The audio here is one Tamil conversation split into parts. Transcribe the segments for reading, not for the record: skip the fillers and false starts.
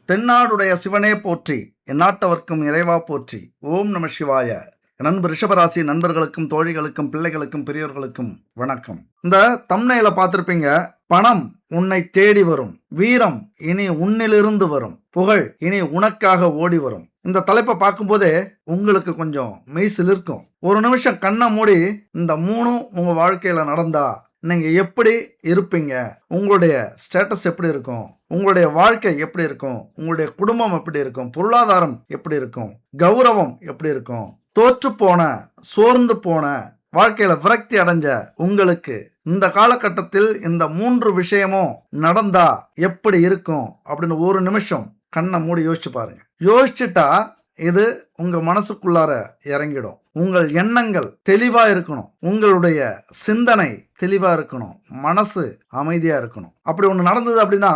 தென்னாடுடைய சிவனே போற்றி, எந்நாட்டவர்க்கும் இறைவா போற்றி. ஓம் நம சிவாய. நண்பு ரிஷபராசி நண்பர்களுக்கும் தோழிகளுக்கும் பிள்ளைகளுக்கும் பெரியோர்களுக்கும் வணக்கம். இந்த தம்ப்நெயில பார்த்திருப்பீங்க, பணம் உன்னை தேடி வரும், வீரம் இனி உன்னிலிருந்து வரும், புகழ் இனி உனக்காக ஓடி வரும். இந்த தலைப்பை பார்க்கும்போதே உங்களுக்கு கொஞ்சம் மெய்சில் இருக்கும். ஒரு நிமிஷம் கண்ணை மூடி இந்த மூணும் உங்க வாழ்க்கையில நடந்தா நீங்க எப்படி இருப்பீங்க, உங்களுடைய ஸ்டேட்டஸ் எப்படி இருக்கும், உங்களுடைய வாழ்க்கை எப்படி இருக்கும், உங்களுடைய குடும்பம் எப்படி இருக்கும், பொருளாதாரம் எப்படி இருக்கும், கௌரவம் எப்படி இருக்கும், தோற்று போன சோர்ந்து போன வாழ்க்கையில விரக்தி அடைஞ்ச உங்களுக்கு இந்த காலகட்டத்தில் இந்த 3 விஷயமும் நடந்தா எப்படி இருக்கும் அப்படின்னு ஒரு நிமிஷம் கண்ணை மூடி யோசிச்சு பாருங்க. யோசிச்சுட்டா இது உங்க மனசுக்குள்ளார இறங்கிடும். உங்கள் எண்ணங்கள் தெளிவா இருக்கணும், உங்களுடைய சிந்தனை தெளிவா இருக்கணும், மனசு அமைதியா இருக்கணும். அப்படி ஒன்று நடந்தது அப்படின்னா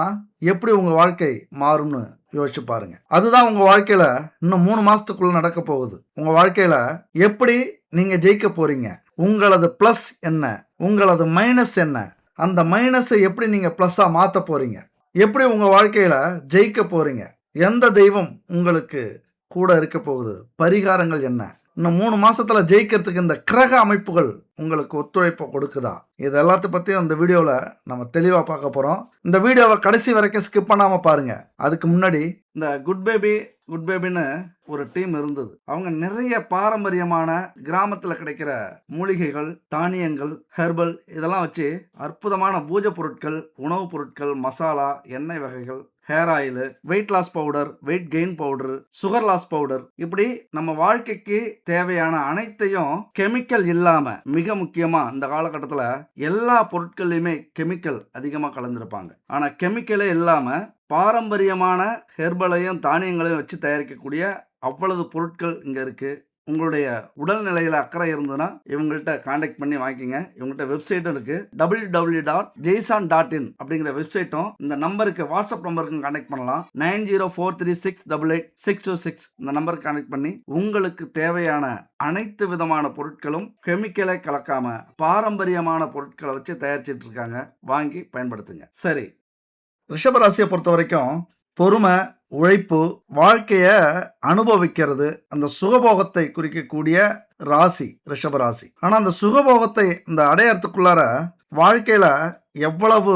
எப்படி உங்க வாழ்க்கை மாறும்னு யோசிச்சு பாருங்க. அதுதான் உங்க வாழ்க்கையில இன்னும் 3 மாசத்துக்குள்ள நடக்க போகுது. உங்க வாழ்க்கையில எப்படி நீங்க ஜெயிக்க போறீங்க, உங்களது பிளஸ் என்ன, உங்களது மைனஸ் என்ன, அந்த மைனஸை எப்படி நீங்க பிளஸ்ஸா மாத்த போறீங்க, எப்படி உங்க வாழ்க்கையில ஜெயிக்க போறீங்க, எந்த தெய்வம் உங்களுக்கு கூட இருக்க போகுது, பரிகாரங்கள் என்ன, இன்னும் 3 மாசத்துல ஜெயிக்கிறதுக்கு இந்த கிரக அமைப்புகள் உங்களுக்கு ஒத்துழைப்பு கொடுக்குதா, இது எல்லாத்தையும் பத்தி இந்த வீடியோவில் நம்ம தெளிவா பார்க்க போறோம். இந்த வீடியோவை கடைசி வரைக்கும் ஸ்கிப் பண்ணாம பாருங்க. அதுக்கு முன்னாடி இந்த குட் பேபின்னு ஒரு டீம் இருந்தது. அவங்க நிறைய பாரம்பரியமான கிராமத்துல கிடைக்கிற மூலிகைகள், தானியங்கள், ஹெர்பல் இதெல்லாம் வச்சு அற்புதமான பூஜை பொருட்கள், உணவுப் பொருட்கள், மசாலா, எண்ணெய் வகைகள், hair oil, weight loss powder, weight gain powder, sugar loss powder, இப்படி நம்ம வாழ்க்கைக்கு தேவையான அனைத்தையும் கெமிக்கல் இல்லாம, மிக முக்கியமா இந்த காலகட்டத்தில் எல்லா பொருட்கள்லையுமே கெமிக்கல் அதிகமாக கலந்துருப்பாங்க. ஆனா கெமிக்கலே இல்லாம பாரம்பரியமான ஹெர்பலையும் தானியங்களையும் வச்சு தயாரிக்கக்கூடிய அவ்வளவு பொருட்கள் இங்க இருக்கு. உங்களுடைய உடல்நிலையில் அக்கறை இருந்ததுன்னா இவங்கள்ட்ட கான்டாக்ட் பண்ணி வாங்கிக்கங்க. இவங்கள்ட்ட வெப்சைட்டும் இருக்கு, www.jaisan.in அப்படிங்கிற வெப்சைட்டும். இந்த நம்பருக்கு, வாட்ஸ்அப் நம்பருக்கு கான்டாக்ட் பண்ணலாம். 9043688626 இந்த நம்பருக்கு கான்டாக்ட் பண்ணி உங்களுக்கு தேவையான அனைத்து விதமான பொருட்களும் கெமிக்கலை கலக்காம பாரம்பரியமான பொருட்களை வச்சு தயாரிச்சிட்டு இருக்காங்க. வாங்கி பயன்படுத்துங்க. சரி, ரிஷபராசியை பொறுத்த வரைக்கும் பொறுமை, உழைப்பு, வாழ்க்கைய அனுபவிக்கிறது, அந்த சுகபோகத்தை குறிக்கக்கூடிய ராசி ரிஷபராசி. ஆனா அந்த சுகபோகத்தை இந்த அடையறதுக்குள்ளார வாழ்க்கையில எவ்வளவு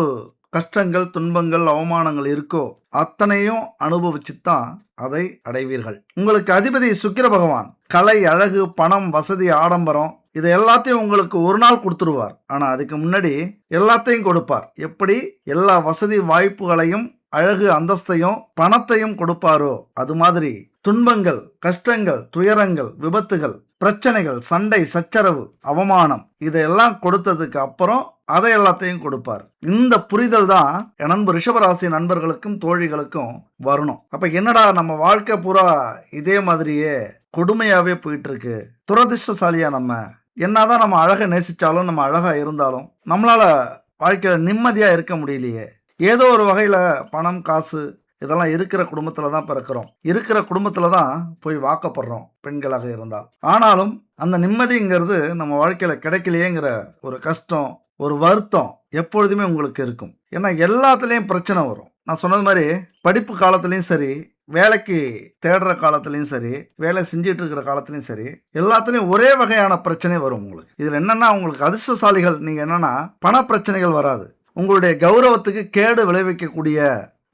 கஷ்டங்கள், துன்பங்கள், அவமானங்கள் இருக்கோ அத்தனையும் அனுபவிச்சுத்தான் அதை அடைவீர்கள். உங்களுக்கு அதிபதி சுக்கிர பகவான் கலை, அழகு, பணம், வசதி, ஆடம்பரம் இதை எல்லாத்தையும் உங்களுக்கு ஒரு நாள் கொடுத்துருவார். ஆனா அதுக்கு முன்னாடி எல்லாத்தையும் கொடுப்பார். எப்படி எல்லா வசதி வாய்ப்புகளையும், அழகு, அந்தஸ்தையும், பணத்தையும் கொடுப்பாரோ அது மாதிரி துன்பங்கள், கஷ்டங்கள், துயரங்கள், விபத்துகள், பிரச்சனைகள், சண்டை, சச்சரவு, அவமானம் இதையெல்லாம் கொடுத்ததுக்கு அப்புறம் அதை எல்லாத்தையும் கொடுப்பார். இந்த புரிதல் தான் நண்பு ரிஷபராசி நண்பர்களுக்கும் தோழிகளுக்கும் வரணும். அப்ப என்னடா நம்ம வாழ்க்கை பூரா இதே மாதிரியே கொடுமையாவே போயிட்டு இருக்கு, துரதிர்ஷ்டசாலியா நம்ம என்னதான் நம்ம அழகை நேசிச்சாலும், நம்ம அழகா இருந்தாலும் நம்மளால வாழ்க்கையில நிம்மதியா இருக்க முடியலையே. ஏதோ ஒரு வகையில் பணம், காசு இதெல்லாம் இருக்கிற குடும்பத்தில் தான் பிறக்கிறோம், இருக்கிற குடும்பத்தில் தான் போய் வாக்கப்படுறோம் பெண்களாக இருந்தால். ஆனாலும் அந்த நிம்மதிங்கிறது நம்ம வாழ்க்கையில் கிடைக்கலையேங்கிற ஒரு கஷ்டம், ஒரு வருத்தம் எப்பொழுதுமே உங்களுக்கு இருக்கும். ஏன்னா எல்லாத்துலேயும் பிரச்சனை வரும். நான் சொன்னது மாதிரி படிப்பு காலத்துலேயும் சரி, வேலைக்கு தேடுற காலத்துலேயும் சரி, வேலை செஞ்சிட்டு இருக்கிற காலத்துலேயும் சரி, எல்லாத்துலேயும் ஒரே வகையான பிரச்சனை வரும் உங்களுக்கு. இதில் என்னென்னா உங்களுக்கு அதிர்ஷ்டசாலிகள் நீங்கள் என்னென்னா பண பிரச்சனைகள் வராது. உங்களுடைய கௌரவத்துக்கு கேடு விளைவிக்கக்கூடிய,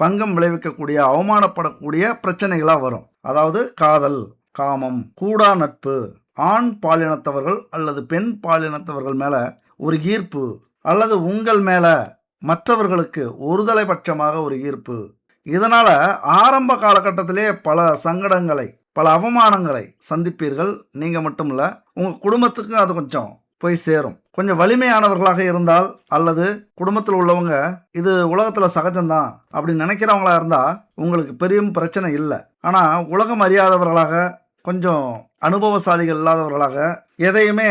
பங்கம் விளைவிக்கக்கூடிய, அவமானப்படக்கூடிய பிரச்சனைகளாக வரும். அதாவது காதல், காமம், கூடா நட்பு, ஆண் பாலினத்தவர்கள் அல்லது பெண் பாலினத்தவர்கள் மேலே ஒரு ஈர்ப்பு, அல்லது உங்கள் மேலே மற்றவர்களுக்கு ஒருதலை பட்சமாக ஒரு ஈர்ப்பு. இதனால ஆரம்ப காலகட்டத்திலே பல சங்கடங்களை, பல அவமானங்களை சந்திப்பீர்கள். நீங்கள் மட்டும் இல்லை, உங்கள் குடும்பத்துக்கும் அது கொஞ்சம் போய் சேரும். கொஞ்சம் வலிமையானவர்களாக இருந்தால் அல்லது குடும்பத்தில் உள்ளவங்க இது உலகத்தில் சகஜம்தான் அப்படின்னு நினைக்கிறவங்களா இருந்தால் உங்களுக்கு பெரிய பிரச்சனை இல்லை. ஆனால் உலகம் அறியாதவர்களாக, கொஞ்சம் அனுபவசாலிகள் இல்லாதவர்களாக, எதையுமே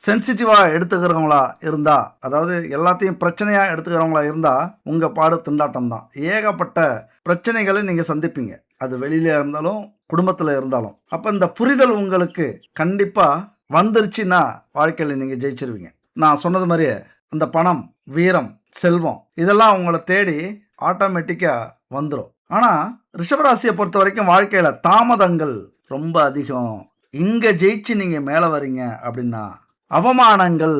சென்சிட்டிவாக எடுத்துக்கிறவங்களா இருந்தா, அதாவது எல்லாத்தையும் பிரச்சனையாக எடுத்துக்கிறவங்களா இருந்தால் உங்கள் பாடு திண்டாட்டம் தான். ஏகப்பட்ட பிரச்சனைகளை நீங்கள் சந்திப்பீங்க, அது வெளியில இருந்தாலும் குடும்பத்தில் இருந்தாலும். அப்போ இந்த புரிதல் உங்களுக்கு கண்டிப்பாக வந்துருச்சுன்னா வாழ்க்கையில் நீங்கள் ஜெயிச்சிருவீங்க. நான் சொன்னது மாதிரியே அந்த பணம், வீரம், செல்வம் இதெல்லாம் உங்களை தேடி ஆட்டோமேட்டிக்காக வந்துடும். ஆனால் ரிஷபராசியை பொறுத்த வரைக்கும் வாழ்க்கையில் தாமதங்கள் ரொம்ப அதிகம். இங்கே ஜெயிச்சு நீங்கள் மேலே வரீங்க அப்படின்னா அவமானங்கள்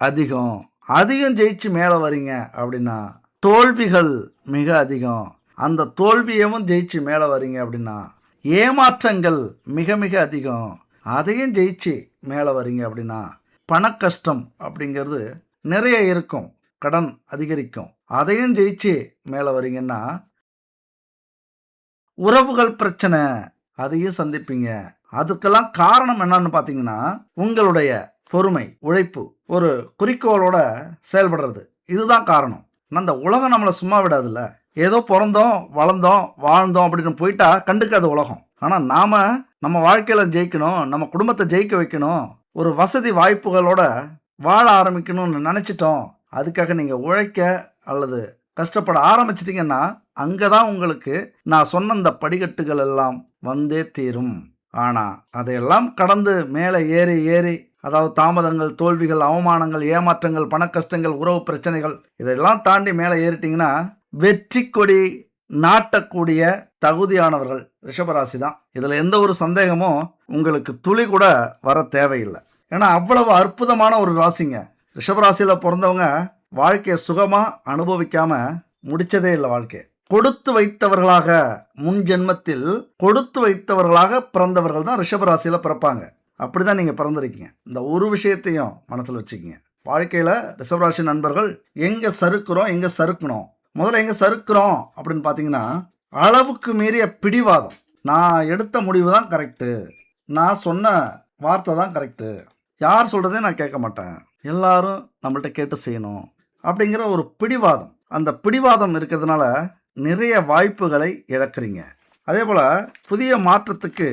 அதிகம். அதிகம் ஜெயிச்சு மேலே வரீங்க அப்படின்னா தோல்விகள் மிக அதிகம். அந்த தோல்வியவும் ஜெயிச்சு மேலே வரீங்க அப்படின்னா ஏமாற்றங்கள் மிக மிக அதிகம். அதையும் ஜெயிச்சு மேலே வரீங்க அப்படின்னா பணக்கஷ்டம் அப்படிங்கிறது நிறைய இருக்கும், கடன் அதிகரிக்கும். அதையும் ஜெயிச்சு மேலே வரீங்கன்னா உறவுகள் பிரச்சனை, அதையும் சந்திப்பீங்க. அதுக்கெல்லாம் காரணம் என்னன்னு பார்த்தீங்கன்னா உங்களுடைய பொறுமை, உழைப்பு, ஒரு குறிக்கோளோட செயல்படுறது. இதுதான் காரணம். அந்த உலகம் நம்மளை சும்மா விடாதுல்ல. ஏதோ பிறந்தோம் வளர்ந்தோம் வாழ்ந்தோம் அப்படின்னு போயிட்டா கண்டுக்காத உலகம். ஆனால் நாம் நம்ம வாழ்க்கையில் ஜெயிக்கணும், நம்ம குடும்பத்தை ஜெயிக்க வைக்கணும், ஒரு வசதி வாய்ப்புகளோட வாழ ஆரம்பிக்கணும்னு நினச்சிட்டோம். அதுக்காக நீங்கள் உழைக்க அல்லது கஷ்டப்பட ஆரம்பிச்சிட்டிங்கன்னா அங்கே தான் உங்களுக்கு நான் சொன்ன இந்த படிக்கட்டுகள் எல்லாம் வந்தே தீரும். ஆனால் அதையெல்லாம் கடந்து மேலே ஏறி ஏறி, அதாவது தாமதங்கள், தோல்விகள், அவமானங்கள், ஏமாற்றங்கள், பணக்கஷ்டங்கள், உறவு பிரச்சனைகள், இதெல்லாம் தாண்டி மேலே ஏறிட்டிங்கன்னா வெற்றி கொடி நாட்டக்கூடிய தகுதியானவர்கள் ரிஷபராசி தான். இதில் எந்த ஒரு சந்தேகமும் உங்களுக்கு துளி கூட வர தேவையில்லை. ஏன்னா அவ்வளவு அற்புதமான ஒரு ராசிங்க. ரிஷபராசியில் பிறந்தவங்க வாழ்க்கையை சுகமாக அனுபவிக்காமல் முடித்ததே இல்லை. வாழ்க்கை கொடுத்து வைத்தவர்களாக, முன் ஜென்மத்தில் கொடுத்து வைத்தவர்களாக பிறந்தவர்கள் தான் ரிஷபராசியில் பிறப்பாங்க. அப்படி தான் நீங்கள் பிறந்திருக்கீங்க. இந்த ஒரு விஷயத்தையும் மனசில் வச்சுக்கிங்க. வாழ்க்கையில் ரிஷபராசி நண்பர்கள் எங்கே சறுக்கிறோம், எங்கே சறுக்கணும். முதல்ல எங்கே சறுக்கிறோம் அப்படின்னு பார்த்தீங்கன்னா அளவுக்கு மீறிய பிடிவாதம். நான் எடுத்த முடிவு தான் கரெக்டு, நான் சொன்ன வார்த்தை தான் கரெக்டு, யார் சொல்கிறதே நான் கேட்க மாட்டேன், எல்லாரும் நம்மள்ட்ட கேட்டு செய்யணும் அப்படிங்கிற ஒரு பிடிவாதம். அந்த பிடிவாதம் இருக்கிறதுனால நிறைய வாய்ப்புகளை இழக்கிறீங்க. அதே போல் புதிய மாற்றத்துக்கு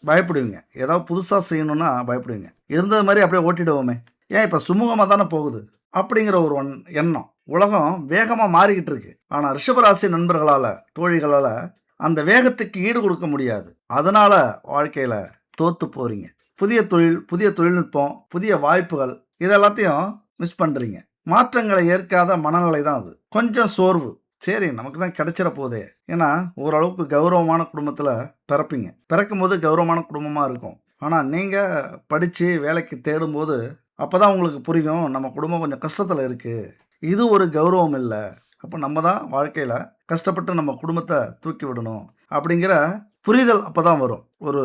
பயப்படுவீங்க. ஏதாவது புதுசாக செய்யணுன்னா பயப்படுவீங்க. இருந்தது மாதிரி அப்படியே ஓட்டிடுவோமே, ஏன் இப்போ சுமூகமாக தானே போகுது அப்படிங்கிற ஒரு எண்ணம். உலகம் வேகமாக மாறிக்கிட்டு இருக்கு. ஆனால் ரிஷபராசி நண்பர்களால், தோழிகளால் அந்த வேகத்துக்கு ஈடு கொடுக்க முடியாது. அதனால் வாழ்க்கையில் தோற்று போகிறீங்க. புதிய தொழில், புதிய தொழில்நுட்பம், புதிய வாய்ப்புகள், இதெல்லாத்தையும் மிஸ் பண்ணுறீங்க. மாற்றங்களை ஏற்காத மனநிலை தான் அது. கொஞ்சம் சோர்வு, சரி நமக்கு தான் கிடைச்சிட போதே. ஏன்னா ஓரளவுக்கு கௌரவமான குடும்பத்தில் பிறப்பீங்க. பிறக்கும்போது கௌரவமான குடும்பமாக இருக்கும். ஆனால் நீங்கள் படித்து வேலைக்கு தேடும்போது அப்போ தான் உங்களுக்கு புரியும் நம்ம குடும்பம் கொஞ்சம் கஷ்டத்தில் இருக்குது, இது ஒரு கௌரவம் இல்லை, அப்போ நம்ம தான் வாழ்க்கையில் கஷ்டப்பட்டு நம்ம குடும்பத்தை தூக்கி விடணும் அப்படிங்கிற புரிதல் அப்போ தான் வரும் ஒரு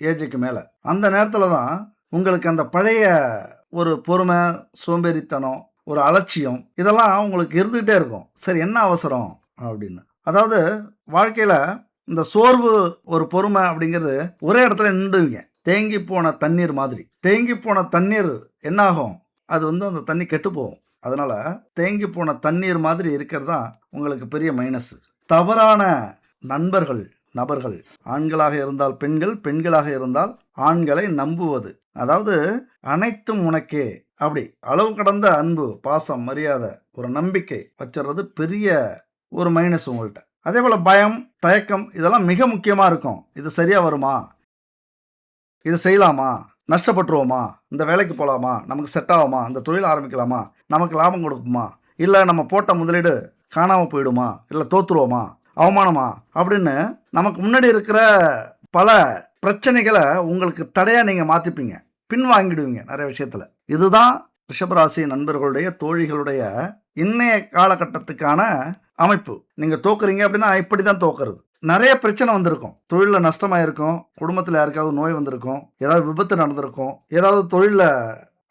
ஏஜுக்கு மேலே. அந்த நேரத்தில் தான் உங்களுக்கு அந்த பழைய ஒரு பொறுமை, சோம்பேறித்தனம், ஒரு அலட்சியம், இதெல்லாம் உங்களுக்கு இருந்துகிட்டே இருக்கும். சரி என்ன அவசரம் அப்படின்னு. அதாவது வாழ்க்கையில் இந்த சோர்வு, ஒரு பொறுமை அப்படிங்கிறது ஒரே இடத்துல நின்றுவீங்க. தேங்கி போன தண்ணீர் மாதிரி. தேங்கி போன தண்ணீர் என்னாகும், அது அந்த தண்ணி கெட்டு போகும். அதனால் தேங்கி போன தண்ணீர் மாதிரி இருக்கிறது தான் உங்களுக்கு பெரிய மைனஸ். தவறான நபர்கள், ஆண்களாக இருந்தால் பெண்கள், பெண்களாக இருந்தால் ஆண்களை நம்புவது, அதாவது அனைத்தும் உனக்கே அப்படி அளவு கடந்த அன்பு, பாசம், மரியாதை, ஒரு நம்பிக்கை வச்சுறது பெரிய ஒரு மைனஸ் உங்கள்கிட்ட. அதே போல் பயம், தயக்கம், இதெல்லாம் மிக முக்கியமாக இருக்கும். இது சரியாக வருமா, இது செய்யலாமா, நஷ்டப்பட்டுருவோமா, இந்த வேலைக்கு போகலாமா, நமக்கு செட் ஆகுமா, இந்த தொழில் ஆரம்பிக்கலாமா, நமக்கு லாபம் கொடுக்குமா, இல்லை நம்ம போட்ட முதலீடு காணாமல் போயிடுமா, இல்லை தோற்றுருவோமா, அவமானமா அப்படின்னு நமக்கு முன்னாடி இருக்கிற பல பிரச்சனைகளை உங்களுக்கு தடையாக நீங்கள் மாற்றிப்பீங்க, பின் வாங்கிடுவீங்க நிறைய விஷயத்தில். இதுதான் ரிஷபராசி நண்பர்களுடைய, தோழிகளுடைய இன்னைய காலகட்டத்துக்கான அமைப்பு. நீங்கள் தோக்குறீங்க அப்படின்னா இப்படி தான் தோக்குறது. நிறைய பிரச்சனை வந்திருக்கும், தொழிலில் நஷ்டமாயிருக்கும், குடும்பத்தில் யாருக்காவது நோய் வந்திருக்கும், ஏதாவது விபத்து நடந்திருக்கும், ஏதாவது தொழிலில்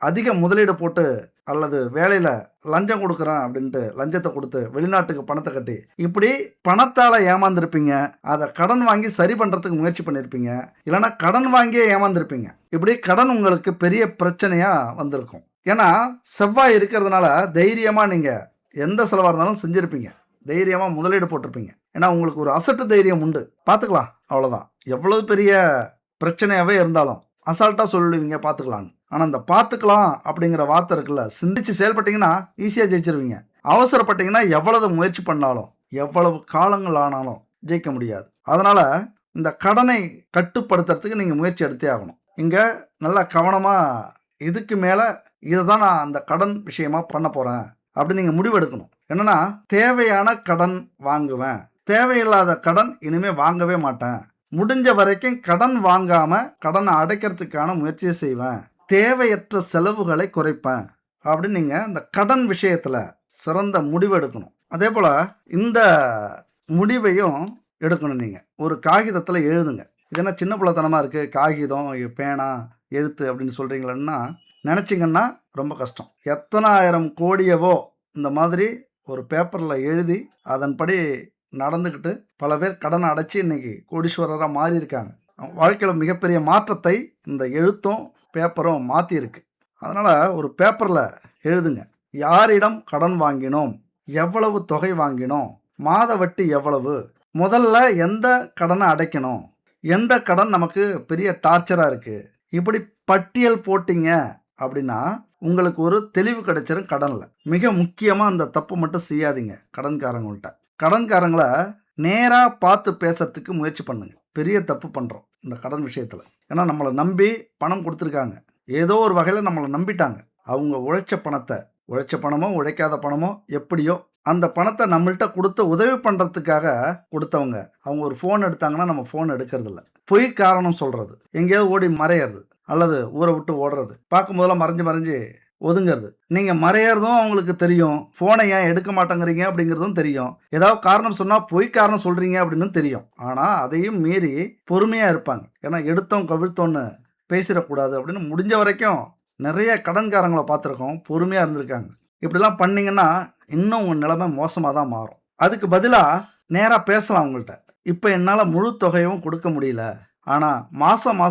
அதிக முதலீடு போட்டு அல்லது வேலையில் லஞ்சம் கொடுக்குறேன் அப்படின்ட்டு லஞ்சத்தை கொடுத்து வெளிநாட்டுக்கு பணத்தை கட்டி இப்படி பணத்தால் ஏமாந்துருப்பீங்க. அதை கடன் வாங்கி சரி பண்ணுறதுக்கு முயற்சி பண்ணியிருப்பீங்க, இல்லைனா கடன் வாங்கியே ஏமாந்துருப்பீங்க. இப்படி கடன் உங்களுக்கு பெரிய பிரச்சனையாக வந்திருக்கும். ஏன்னா செவ்வாய் இருக்கிறதுனால தைரியமாக நீங்கள் எந்த செலவாக இருந்தாலும் செஞ்சுருப்பீங்க, தைரியமாக முதலீடு போட்டிருப்பீங்க. ஏன்னா உங்களுக்கு ஒரு அசட்டு தைரியம் உண்டு, பார்த்துக்கலாம் அவ்வளோதான். எவ்வளவு பெரிய பிரச்சனையாகவே இருந்தாலும் அசால்ட்டாக சொல்லுவீங்க பார்த்துக்கலான்னு. ஆனால் இந்த பார்த்துக்கலாம் அப்படிங்கிற வார்த்தை இருக்குல்ல, சிந்திச்சு செயல்பட்டிங்கன்னா ஈஸியாக ஜெயிச்சிருவீங்க. அவசரப்பட்டீங்கன்னா எவ்வளவு முயற்சி பண்ணாலும், எவ்வளவு காலங்கள் ஆனாலும் ஜெயிக்க முடியாது. அதனால் இந்த கடனை கட்டுப்படுத்துறதுக்கு நீங்கள் முயற்சி எடுத்தே ஆகணும். இங்கே நல்லா கவனமாக இதுக்கு மேலே இதை தான் நான் அந்த கடன் விஷயமாக பண்ண போகிறேன் அப்படின்னு நீங்கள் முடிவெடுக்கணும். என்னென்னா தேவையான கடன் வாங்குவேன், தேவையில்லாத கடன் இனிமே வாங்கவே மாட்டேன். முடிஞ்ச வரைக்கும் கடன் வாங்காம கடனை அடைக்கிறதுக்கான முயற்சியை செய்வேன். தேவையற்ற செலவுகளை குறைப்பேன். அப்படின்னு நீங்க இந்த கடன் விஷயத்துல சிறந்த முடிவு எடுக்கணும். அதே போல இந்த முடிவையும் எடுக்கணும். நீங்க ஒரு காகிதத்துல எழுதுங்க. இது என்ன சின்ன பிள்ளைத்தனமா இருக்கு, காகிதம், பேனா, எழுத்து அப்படின்னு சொல்றீங்களன்னா நினைச்சிங்கன்னா ரொம்ப கஷ்டம். எத்தனாயிரம் கோடியவோ இந்த மாதிரி ஒரு பேப்பர்ல எழுதி அதன்படி நடந்துக்கிட்டு பல பேர் கடனை அடைச்சி இன்னைக்கு கோடீஸ்வரராக மாறி இருக்காங்க. வாழ்க்கையில் மிகப்பெரிய மாற்றத்தை இந்த எழுத்தும் பேப்பரும் மாற்றியிருக்கு. அதனால் ஒரு பேப்பரில் எழுதுங்க. யாரிடம் கடன் வாங்கினோம், எவ்வளவு தொகை வாங்கினோம், மாத வட்டி எவ்வளவு, முதல்ல எந்த கடனை அடைக்கணும், எந்த கடன் நமக்கு பெரிய டார்ச்சராக இருக்குது, இப்படி பட்டியல் போட்டிங்க அப்படின்னா உங்களுக்கு ஒரு தெளிவு கிடைச்சிரும் கடனில். மிக முக்கியமாக அந்த தப்பு மட்டும் செய்யாதீங்க. கடன்காரங்கள்ட்ட கடன்காரங்களை நேராக பார்த்து பேசுறதுக்கு முயற்சி பண்ணுங்க. பெரிய தப்பு பண்ணுறோம் இந்த கடன் விஷயத்தில். ஏன்னா நம்மளை நம்பி பணம் கொடுத்துருக்காங்க, ஏதோ ஒரு வகையில் நம்மளை நம்பிட்டாங்க. அவங்க உழைச்ச பணமோ உழைக்காத பணமோ எப்படியோ அந்த பணத்தை நம்மள்கிட்ட கொடுத்து உதவி பண்ணுறதுக்காக கொடுத்தவங்க. அவங்க ஒரு ஃபோன் எடுத்தாங்கன்னா நம்ம ஃபோன் எடுக்கிறதில்ல. பொய் காரணம் சொல்கிறது, எங்கேயாவது ஓடி மறையிறது அல்லது ஊரை விட்டு ஓடுறது, பார்க்கும்போதெல்லாம் மறைஞ்சு ஒதுங்கிறது. நீங்கள் மறையிறதும் அவங்களுக்கு தெரியும், ஃபோனை ஏன் எடுக்க மாட்டேங்கிறீங்க அப்படிங்கிறதும் தெரியும், ஏதாவது காரணம் சொன்னால் பொய் காரணம் சொல்கிறீங்க அப்படின்னு தெரியும். ஆனால் அதையும் மீறி பொறுமையாக இருப்பாங்க. ஏன்னா எடுத்தோம் கவிழ்த்தோன்னு பேசிடக்கூடாது அப்படின்னு முடிஞ்ச வரைக்கும் நிறைய கடன்காரங்களை பார்த்துருக்கோம், பொறுமையாக இருந்திருக்காங்க. இப்படிலாம் பண்ணிங்கன்னா இன்னும் உங்கள் நிலைமை மோசமாக தான் மாறும். அதுக்கு பதிலாக நேராக பேசலாம் அவங்கள்ட்ட. இப்போ என்னால் முழு தொகையும் கொடுக்க முடியல, ஆனால் மாதம்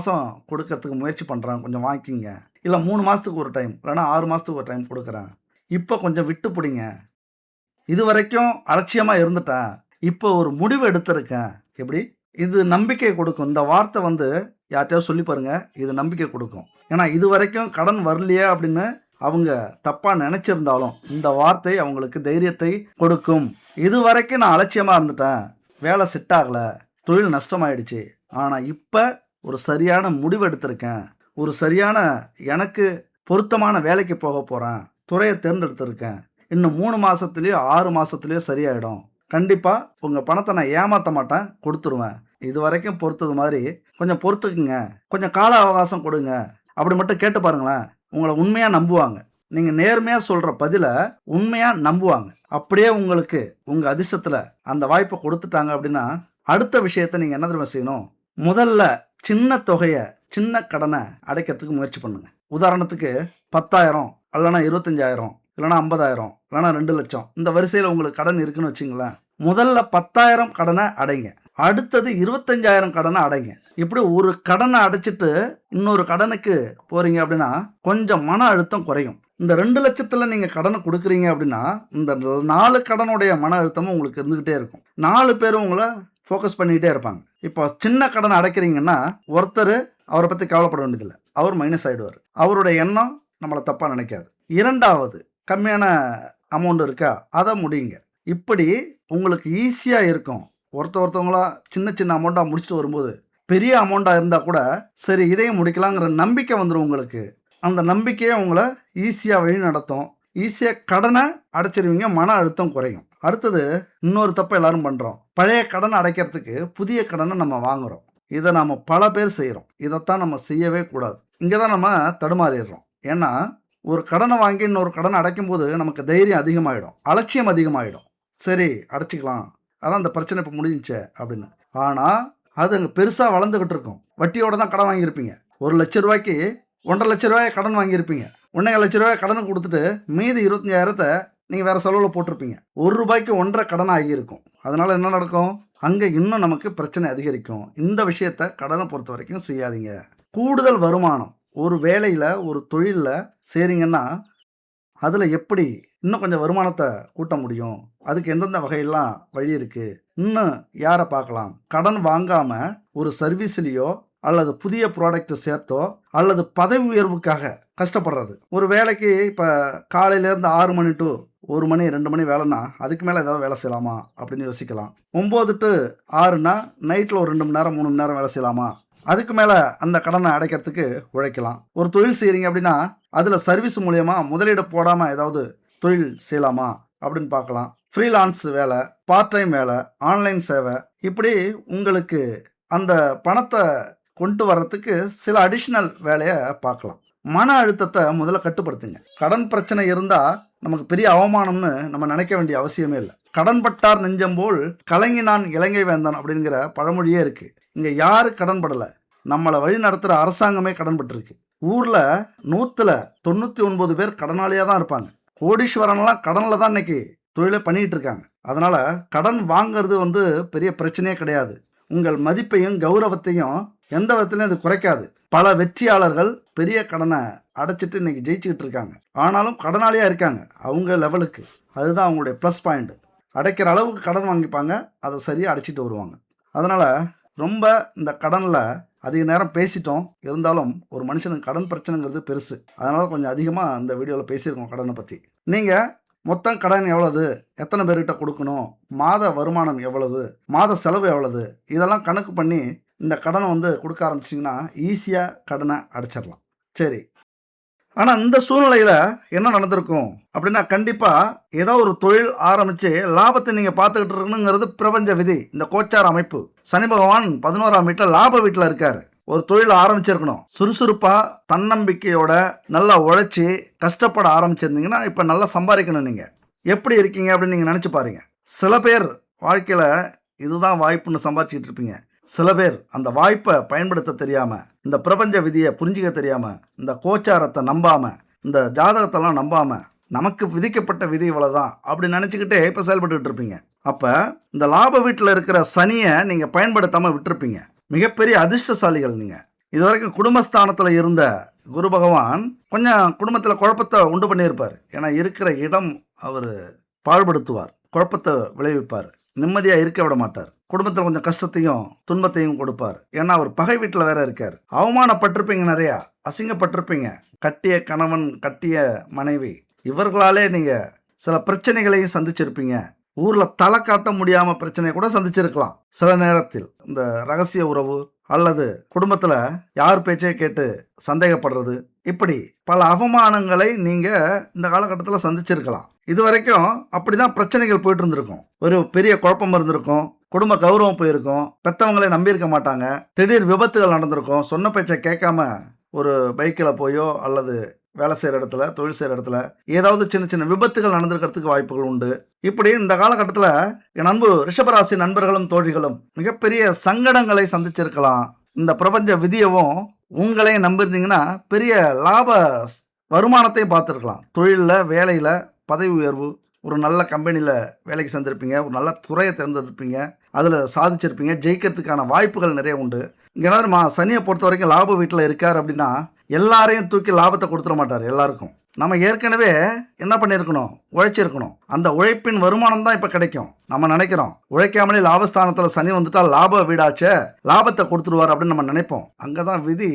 கொடுக்கறதுக்கு முயற்சி பண்ணுறேன், கொஞ்சம் வாங்கிக்கிங்க. இல்லை 3 மாதத்துக்கு ஒரு டைம், இல்லைனா 6 மாதத்துக்கு ஒரு டைம் கொடுக்குறேன், இப்போ கொஞ்சம் விட்டு பிடிங்க. இது வரைக்கும் அலட்சியமாக இருந்துட்டேன், இப்போ ஒரு முடிவு எடுத்திருக்கேன். எப்படி? இது நம்பிக்கை கொடுக்கும். இந்த வார்த்தை யார்கிட்டயாவது சொல்லி பாருங்க, இது நம்பிக்கை கொடுக்கும். ஏன்னா இது வரைக்கும் கடன் வரலையே அப்படின்னு அவங்க தப்பாக நினச்சிருந்தாலும் இந்த வார்த்தை அவங்களுக்கு தைரியத்தை கொடுக்கும். இது வரைக்கும் நான் அலட்சியமாக இருந்துட்டேன், வேலை செட் ஆகலை, தொழில் நஷ்டமாயிடுச்சு, ஆனால் இப்போ ஒரு சரியான முடிவு எடுத்திருக்கேன், ஒரு சரியான எனக்கு பொருத்தமான வேலைக்கு போக போகிறேன், துறையை தேர்ந்தெடுத்திருக்கேன், இன்னும் 3 மாதத்துலேயோ 6 மாதத்துலேயோ சரியாயிடும், கண்டிப்பாக உங்கள் பணத்தை நான் ஏமாற்ற மாட்டேன், கொடுத்துருவேன், இது வரைக்கும் பொறுத்தது மாதிரி கொஞ்சம் பொறுத்துக்குங்க, கொஞ்சம் கால அவகாசம் கொடுங்க, அப்படி மட்டும் கேட்டு பாருங்களேன். உங்களை உண்மையாக நம்புவாங்க. நீங்கள் நேர்மையாக சொல்கிற பதிலை உண்மையாக நம்புவாங்க. அப்படியே உங்களுக்கு உங்கள் அதிர்ஷ்டத்தில் அந்த வாய்ப்பை கொடுத்துட்டாங்க அப்படின்னா அடுத்த விஷயத்தை நீங்கள் என்ன தெரியுமா செய்யணும்? முதல்ல சின்ன தொகையை, சின்ன கடனை அடைக்கிறதுக்கு முயற்சி பண்ணுங்க. உதாரணத்துக்கு 10,000 இல்லைனா 25,000 இல்லைனா 50,000 இல்லைனா 2 லட்சம் இந்த வரிசையில் உங்களுக்கு கடன் இருக்குன்னு வச்சுங்களேன். முதல்ல 10,000 கடனை அடைங்க, அடுத்தது 25,000 கடனை அடைங்க. இப்படி ஒரு கடனை அடைச்சிட்டு இன்னொரு கடனுக்கு போறீங்க அப்படின்னா கொஞ்சம் மன அழுத்தம் குறையும். இந்த 2 லட்சத்தில் நீங்கள் கடனை கொடுக்குறீங்க அப்படின்னா இந்த 4 கடனுடைய மன அழுத்தமும் உங்களுக்கு இருந்துக்கிட்டே இருக்கும். 4 பேரும் உங்களை ஃபோக்கஸ் பண்ணிக்கிட்டே இருப்பாங்க. இப்போ சின்ன கடன் அடைக்கிறீங்கன்னா ஒருத்தர் அவரை பற்றி கவலைப்பட வேண்டியதில்லை, அவர் மைனஸ் ஆகிடுவார், அவருடைய எண்ணம் நம்மளை தப்பாக நினைக்காது. இரண்டாவது கம்மியான அமௌண்ட் இருக்கா, அதை முடியுங்க. இப்படி உங்களுக்கு ஈஸியாக இருக்கும். ஒருத்தவங்களா சின்ன அமௌண்ட்டாக முடிச்சுட்டு வரும்போது பெரிய அமௌண்ட்டாக இருந்தால் கூட சரி இதையும் முடிக்கலாங்கிற நம்பிக்கை வந்துடும் உங்களுக்கு. அந்த நம்பிக்கையை உங்களை ஈஸியாக வழி நடத்தும். ஈஸியாக கடனை அடைச்சிருவீங்க, மன அழுத்தம் குறையும். அடுத்தது இன்னொரு தப்பை எல்லாரும் பண்ணுறோம், பழைய கடனை அடைக்கிறதுக்கு புதிய கடனை நம்ம வாங்குகிறோம். இதை நம்ம பல பேர் செய்கிறோம். இதைத்தான் நம்ம செய்யவே கூடாது. இங்கே தான் நம்ம தடுமாறிடுறோம். ஏன்னா ஒரு கடனை வாங்கி இன்னொரு கடனை அடைக்கும் போது நமக்கு தைரியம் அதிகமாகிடும், அலட்சியம் அதிகமாகிடும். சரி அடைச்சிக்கலாம், அதான் அந்த பிரச்சனை இப்போ முடிஞ்சிச்சே அப்படின்னு. ஆனால் அது அங்கே பெருசாக வளர்ந்துக்கிட்டு இருக்கும். வட்டியோடு தான் கடன் வாங்கியிருப்பீங்க. 1 லட்ச ரூபாய்க்கு 1,50,000 லட்ச ரூபாய் கடன் வாங்கியிருப்பீங்க. 1,50,000 லட்ச ரூபாய் கடன் கொடுத்துட்டு மீதி 25,000 நீங்கள் வேறு செலவில் போட்டிருப்பீங்க. 1 ரூபாய்க்கு 1.5 கடன் ஆகியிருக்கும். அதனால் என்ன நடக்கும்? அங்கே இன்னும் நமக்கு பிரச்சனை அதிகரிக்கும். இந்த விஷயத்தை கடனை பொறுத்த வரைக்கும் செய்யாதீங்க. கூடுதல் வருமானம் ஒரு வேலையில் ஒரு தொழிலில் செய்கிறீங்கன்னா அதில் எப்படி இன்னும் கொஞ்சம் வருமானத்தை கூட்ட முடியும், அதுக்கு எந்தெந்த வகையெல்லாம் வழி இருக்குது, இன்னும் யாரை பார்க்கலாம், கடன் வாங்காமல் ஒரு சர்வீஸ்லேயோ அல்லது புதிய ப்ராடக்ட் சேர்த்தோ அல்லது பதவி உயர்வுக்காக கஷ்டப்படுறது. ஒரு வேலைக்கு இப்போ காலையிலேருந்து 6 மணி டு 1 மணி 2 மணி வேலைன்னா அதுக்கு மேலே ஏதாவது வேலை செய்யலாமா அப்படின்னு யோசிக்கலாம். 9 to 6னா நைட்டில் ஒரு 2 மணி நேரம் 3 மணி நேரம் வேலை செய்யலாமா, அதுக்கு மேலே அந்த கடனை அடைக்கிறதுக்கு உழைக்கலாம். ஒரு தொழில் செய்கிறீங்க அப்படின்னா அதில் சர்வீஸ் மூலயமா முதலீடு போடாமல் ஏதாவது தொழில் செய்யலாமா அப்படின்னு பார்க்கலாம். ஃப்ரீலான்ஸ் வேலை, பார்ட் டைம் வேலை, ஆன்லைன் சேவை, இப்படி உங்களுக்கு அந்த பணத்தை கொண்டு வர்றதுக்கு சில அடிஷ்னல் வேலையை பார்க்கலாம். மன அழுத்தத்தை முதல்ல கட்டுப்படுத்துங்க. கடன் பிரச்சனை இருந்தால் நமக்கு பெரிய அவமானம்னு நம்ம நினைக்க வேண்டிய அவசியமே இல்லை. கடன் பட்டார் நெஞ்சம் போல் கலங்கினான் இலங்கை வேந்தன் அப்படிங்கிற பழமொழியே இருக்கு. இங்கே யாரு கடன் படலை, நம்மளை வழி நடத்துகிற அரசாங்கமே கடன் பட்டிருக்கு. ஊரில் 199 பேர் கடனாளியாக தான் இருப்பாங்க. கோடீஸ்வரன்லாம் கடனில் தான் இன்னைக்கு தொழிலை பண்ணிகிட்டு இருக்காங்க. அதனால் கடன் வாங்கிறது பெரிய பிரச்சனையே கிடையாது. உங்கள் மதிப்பையும் கௌரவத்தையும் எந்த விதத்துலையும் அது குறைக்காது. பல வெற்றியாளர்கள் பெரிய கடனை அடைச்சிட்டு இன்னைக்கு ஜெயிச்சுக்கிட்டு இருக்காங்க. ஆனாலும் கடனாளியாக இருக்காங்க அவங்க லெவலுக்கு. அதுதான் அவங்களுடைய ப்ளஸ் பாயிண்ட். அடைக்கிற அளவுக்கு கடன் வாங்கிப்பாங்க, அதை சரியாக அடைச்சிட்டு வருவாங்க. அதனால் ரொம்ப இந்த கடனில் அதிக நேரம் பேசிட்டோம். இருந்தாலும் ஒரு மனுஷனுக்கு கடன் பிரச்சனைங்கிறது பெருசு. அதனால் கொஞ்சம் அதிகமாக இந்த வீடியோவில் பேசியிருக்கோம் கடனை பற்றி. நீங்கள் மொத்தம் கடன் எவ்வளவு, எத்தனை பேர்கிட்ட கொடுக்கணும், மாத வருமானம் எவ்வளவு, மாத செலவு எவ்வளவு, இதெல்லாம் கணக்கு பண்ணி இந்த கடனை கொடுக்க ஆரம்பிச்சிங்கன்னா ஈஸியாக கடனை அடைச்சிடலாம். சரி, ஆனால் இந்த சூழ்நிலையில் என்ன நடந்திருக்கும் அப்படின்னா, கண்டிப்பாக ஏதோ ஒரு தொழில் ஆரம்பித்து லாபத்தை நீங்கள் பார்த்துக்கிட்டு இருக்கணுங்கிறது பிரபஞ்ச விதி. இந்த கோச்சார அமைப்பு. சனி பகவான் 11ஆம் வீட்டில் லாப வீட்டில் இருக்கார். ஒரு தொழில் ஆரம்பிச்சிருக்கணும், சுறுசுறுப்பாக தன்னம்பிக்கையோட நல்லா உழைச்சி கஷ்டப்பட ஆரம்பிச்சிருந்தீங்கன்னா இப்போ நல்லா சம்பாதிக்கணும். நீங்கள் எப்படி இருக்கீங்க அப்படின்னு நீங்கள் நினச்சி பாருங்க. சில பேர் வாழ்க்கையில் இதுதான் வாய்ப்புன்னு சம்பாதிச்சிக்கிட்டு இருப்பீங்க. சில பேர் அந்த வாய்ப்பை பயன்படுத்த தெரியாமல், இந்த பிரபஞ்ச விதியை புரிஞ்சிக்க தெரியாமல், இந்த கோச்சாரத்தை நம்பாமல், இந்த ஜாதகத்தெல்லாம் நம்பாமல், நமக்கு விதிக்கப்பட்ட விதி இவ்வளோதான் அப்படி நினச்சிக்கிட்டே இப்போ செயல்பட்டுக்கிட்டு இருப்பீங்க. அப்போ இந்த லாப வீட்டில் இருக்கிற சனியை நீங்கள் பயன்படுத்தாமல் விட்டுருப்பீங்க. மிகப்பெரிய அதிர்ஷ்டசாலிகள் நீங்கள். இது வரைக்கும் குடும்பஸ்தானத்தில் இருந்த குரு பகவான் கொஞ்சம் குடும்பத்தில் குழப்பத்தை உண்டு பண்ணியிருப்பார். ஏன்னா இருக்கிற இடம் அவர் பாழ்படுத்துவார், குழப்பத்தை விளைவிப்பார், நிம்மதியாக இருக்க விட மாட்டார். குடும்பத்தில் கொஞ்சம் கஷ்டத்தையும் துன்பத்தையும் கொடுப்பார். ஏன்னா அவர் பகை வீட்டில் வேற இருக்கார். அவமானப்பட்டிருப்பீங்க, நிறையா அசிங்கப்பட்டிருப்பீங்க. கட்டிய கணவன், கட்டிய மனைவி, இவர்களாலே நீங்கள் சில பிரச்சனைகளையும் சந்திச்சிருப்பீங்க. ஊரில் தலை காட்ட முடியாமல் பிரச்சனையை கூட சந்திச்சிருக்கலாம். சில நேரத்தில் இந்த ரகசிய உறவு அல்லது குடும்பத்தில் யார் பேச்சை கேட்டு சந்தேகப்படுறது, இப்படி பல அவமானங்களை நீங்கள் இந்த காலகட்டத்தில் சந்திச்சிருக்கலாம். இது வரைக்கும் அப்படி தான் பிரச்சனைகள் போயிட்டு இருந்திருக்கும். ஒரு பெரிய குழப்பம் இருந்திருக்கும், குடும்ப கௌரவம் போயிருக்கும், பெற்றவங்களே நம்பியிருக்க மாட்டாங்க, திடீர் விபத்துகள் நடந்திருக்கும். சொன்ன பேச்சை கேட்காம ஒரு பைக்கில் போயோ அல்லது வேலை செய்கிற இடத்துல, தொழில் செய்கிற இடத்துல ஏதாவது சின்ன சின்ன விபத்துகள் நடந்திருக்கிறதுக்கு வாய்ப்புகள் உண்டு. இப்படி இந்த காலகட்டத்தில் என் அன்பு ரிஷபராசி நண்பர்களும் தோழிகளும் மிகப்பெரிய சங்கடங்களை சந்திச்சிருக்கலாம். இந்த பிரபஞ்ச விதியவும் உங்களையும் நம்பியிருந்தீங்கன்னா பெரிய லாப வருமானத்தையும் பார்த்துருக்கலாம். தொழிலில், வேலையில் பதவி உயர்வு, ஒரு நல்ல கம்பெனியில் வேலைக்கு சேர்ந்துருப்பீங்க, ஒரு நல்ல துறையை தேர்ந்தெடுப்பீங்க, அதில் சாதிச்சிருப்பீங்க. ஜெயிக்கிறதுக்கான வாய்ப்புகள் நிறைய உண்டு. இங்கே சனியை பொறுத்த வரைக்கும் லாப வீட்டில் இருக்கார் அப்படின்னா எல்லாரையும் தூக்கி லாபத்தை கொடுத்துட மாட்டார். எல்லாருக்கும் நம்ம ஏற்கனவே என்ன பண்ணியிருக்கணும், உழைச்சிருக்கணும். அந்த உழைப்பின் வருமானம் தான் இப்போ கிடைக்கும். நம்ம நினைக்கிறோம் உழைக்காமலே லாபஸ்தானத்தில் சனி வந்துட்டால் லாப வீடாச்சே, லாபத்தை கொடுத்துருவார் அப்படின்னு நம்ம நினைப்போம். அங்கே தான் விதி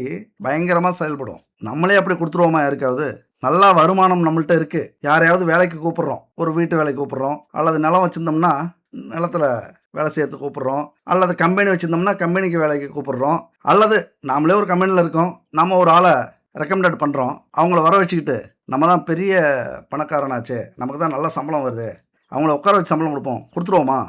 பயங்கரமாக செயல்படும். நம்மளே அப்படி கொடுத்துருவோமா யாருக்காவது? நல்லா வருமானம் நம்மள்ட்ட இருக்குது, யாரையாவது வேலைக்கு கூப்பிட்றோம், ஒரு வீட்டு வேலைக்கு கூப்பிட்றோம், அல்லது நிலம் வச்சுருந்தோம்னா நிலத்தில் வேலை செய்யறதுக்கு கூப்பிட்றோம், அல்லது கம்பெனி வச்சுருந்தோம்னா கம்பெனிக்கு வேலைக்கு கூப்பிட்றோம், அல்லது நாமளே ஒரு கம்பெனியில் இருக்கோம், நம்ம ஒரு ஆளை ரெக்கமெண்டட் பண்ணுறோம், அவங்கள வர வச்சுக்கிட்டு நம்ம தான் பெரிய பணக்காரனாச்சே, நமக்கு தான் நல்ல சம்பளம் வருது, அவங்கள உட்கார வச்சு சம்பளம் கொடுத்துருவோமா?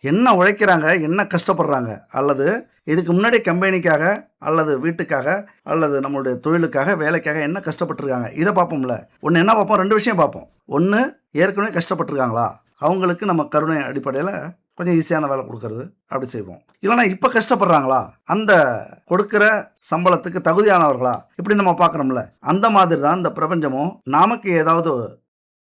என்ன உழைக்கிறாங்க, என்ன கஷ்டப்படுறாங்க, அல்லது இதுக்கு முன்னாடி கம்பெனிக்காக அல்லது வீட்டுக்காக அல்லது நம்மளுடைய தொழிலுக்காக வேலைக்காக என்ன கஷ்டப்பட்டுருக்காங்க, இதை பார்ப்போம்ல. ஒன்று என்ன பார்ப்போம், ரெண்டு விஷயம் பார்ப்போம். ஒன்று, ஏற்கனவே கஷ்டப்பட்டுருக்காங்களா, அவங்களுக்கு நம்ம கருணை அடிப்படையில் கொஞ்சம் ஈஸியான வேலை கொடுக்கறது, அப்படி செய்வோம். இல்லைனா இப்போ கஷ்டப்படுறாங்களா, அந்த கொடுக்குற சம்பளத்துக்கு தகுதியானவர்களா, இப்படி நம்ம பார்க்குறோம்ல. அந்த மாதிரி தான் இந்த பிரபஞ்சமும் நமக்கு ஏதாவது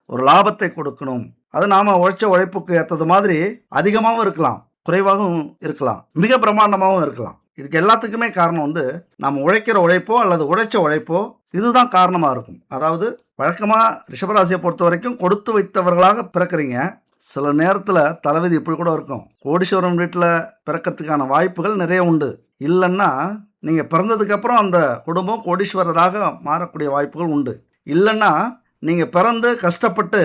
ஒரு லாபத்தை கொடுக்கணும். அது நாம் உழைச்ச உழைப்புக்கு ஏற்றது மாதிரி அதிகமாகவும் இருக்கலாம், குறைவாகவும் இருக்கலாம், மிக பிரம்மாண்டமாகவும் இருக்கலாம். இதுக்கு எல்லாத்துக்குமே காரணம் நாம் உழைக்கிற உழைப்போ அல்லது உழைச்ச உழைப்போ இதுதான் காரணமாக இருக்கும். அதாவது வழக்கமாக ரிஷபராசியை பொறுத்த வரைக்கும் கொடுத்து வைத்தவர்களாக பிறக்கிறீங்க. சில நேரத்தில் தலைவிதி இப்படி கூட இருக்கும். கோடீஸ்வரன் வீட்டில் பிறக்கிறதுக்கான வாய்ப்புகள் நிறைய உண்டு. இல்லைன்னா நீங்கள் பிறந்ததுக்கப்புறம் அந்த குடும்பம் கோடீஸ்வரராக மாறக்கூடிய வாய்ப்புகள் உண்டு. இல்லைன்னா நீங்கள் பிறந்து கஷ்டப்பட்டு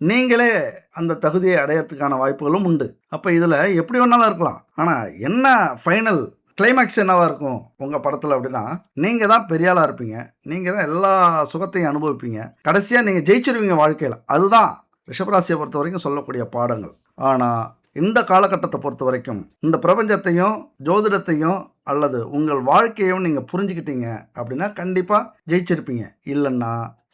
நீங்களே அந்த தகுதியை அடையிறதுக்கான வாய்ப்புகளும் உண்டு. அப்போ இதில் எப்படி வேணாலும் இருக்கலாம். ஆனால் என்ன ஃபைனல் கிளைமேக்ஸ் என்னவாக இருக்கும் உங்கள் படத்தில் அப்படின்னா, நீங்கள் தான் பெரிய ஆளாக இருப்பீங்க, நீங்கள் தான் எல்லா சுகத்தையும் அனுபவிப்பீங்க, கடைசியாக நீங்கள் ஜெயிச்சிருவீங்க வாழ்க்கையில். அதுதான் ரிஷபராசியை பொறுத்த வரைக்கும் சொல்லக்கூடிய பாடங்கள். ஆனால் இந்த காலகட்டத்தை பொறுத்த வரைக்கும் இந்த பிரபஞ்சத்தையும் ஜோதிடத்தையும் அல்லது உங்கள் வாழ்க்கையும் நீங்கள் புரிஞ்சுக்கிட்டீங்க அப்படின்னா கண்டிப்பாக ஜெயிச்சிருப்பீங்க. இல்லைன்னா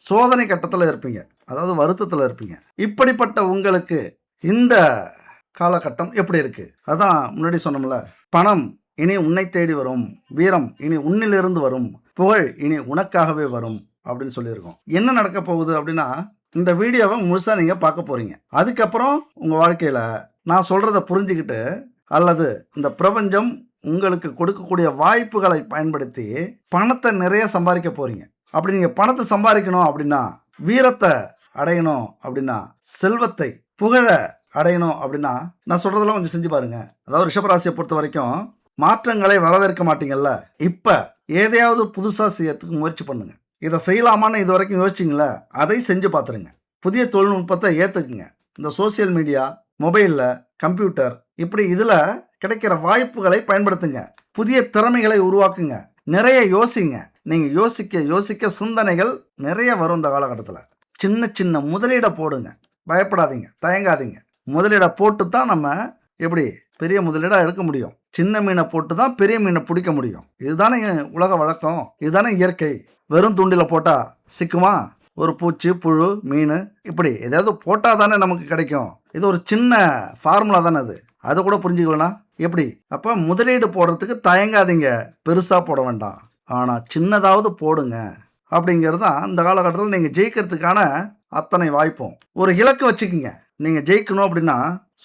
சோதனை கட்டத்தில் இருப்பீங்க, அதாவது வருத்தத்தில் இருப்பீங்க. இப்படிப்பட்ட உங்களுக்கு இந்த காலகட்டம் எப்படி இருக்கு? அதான் முன்னாடி சொன்னோம்ல, பணம் இனி உன்னை தேடி வரும், வீரம் இனி உன்னிலிருந்து வரும், புகழ் இனி உனக்காகவே வரும் அப்படின்னு சொல்லியிருக்கோம். என்ன நடக்க போகுது அப்படின்னா, இந்த வீடியோவை முழுசாக நீங்கள் பார்க்க போகிறீங்க. அதுக்கப்புறம் உங்கள் வாழ்க்கையில் நான் சொல்கிறத புரிஞ்சுக்கிட்டு அல்லது இந்த பிரபஞ்சம் உங்களுக்கு கொடுக்கக்கூடிய வாய்ப்புகளை பயன்படுத்தி பணத்தை நிறைய சம்பாதிக்க போகிறீங்க. அப்படி நீங்கள் பணத்தை சம்பாதிக்கணும் அப்படின்னா, வீரத்தை அடையணும் அப்படின்னா, செல்வத்தை புகழை அடையணும் அப்படின்னா, நான் சொல்கிறதெல்லாம் கொஞ்சம் செஞ்சு பாருங்க. அதாவது ரிஷபராசியை பொறுத்த வரைக்கும் மாற்றங்களை வரவேற்க மாட்டீங்கல்ல, இப்போ எதையாவது புதுசாக செய்யறதுக்கு முயற்சி பண்ணுங்க. இதை செய்யலாமான்னு இது வரைக்கும் யோசிச்சிங்களே, அதை செஞ்சு பார்த்துருங்க. புதிய தொழில்நுட்பத்தை ஏற்றுக்குங்க. இந்த சோசியல் மீடியா, மொபைலில், கம்ப்யூட்டர் இப்படி இதில் கிடைக்கிற வாய்ப்புகளை பயன்படுத்துங்க. புதிய திறமைகளை உருவாக்குங்க. நிறைய யோசிங்க. நீங்கள் யோசிக்க யோசிக்க சிந்தனைகள் நிறைய வரும். இந்த காலகட்டத்தில் சின்ன சின்ன முதலீடை போடுங்க. பயப்படாதீங்க, தயங்காதீங்க. முதலீடை போட்டு தான் நம்ம எப்படி பெரிய முதலீடாக எடுக்க முடியும். சின்ன மீனை போட்டு தான் பெரிய மீனை பிடிக்க முடியும். இதுதானே உலக வழக்கம், இதுதானே இயற்கை. வெறும் தூண்டில் போட்டால் சிக்குமா? ஒரு பூச்சி, புழு, மீன் இப்படி ஏதாவது போட்டால் தானே நமக்கு கிடைக்கும். இது ஒரு சின்ன ஃபார்முலா தானே அது. அதை கூட புரிஞ்சுக்கலாம் எப்படி? அப்போ முதலீடு போடுறதுக்கு தயங்காதீங்க. பெருசாக போட வேண்டாம், ஆனால் சின்னதாவது போடுங்க. அப்படிங்கிறது தான் இந்த காலகட்டத்தில் நீங்கள் ஜெயிக்கிறதுக்கான அத்தனை வாய்ப்பும். ஒரு இலக்கு வச்சுக்கிங்க. நீங்கள் ஜெயிக்கணும் அப்படின்னா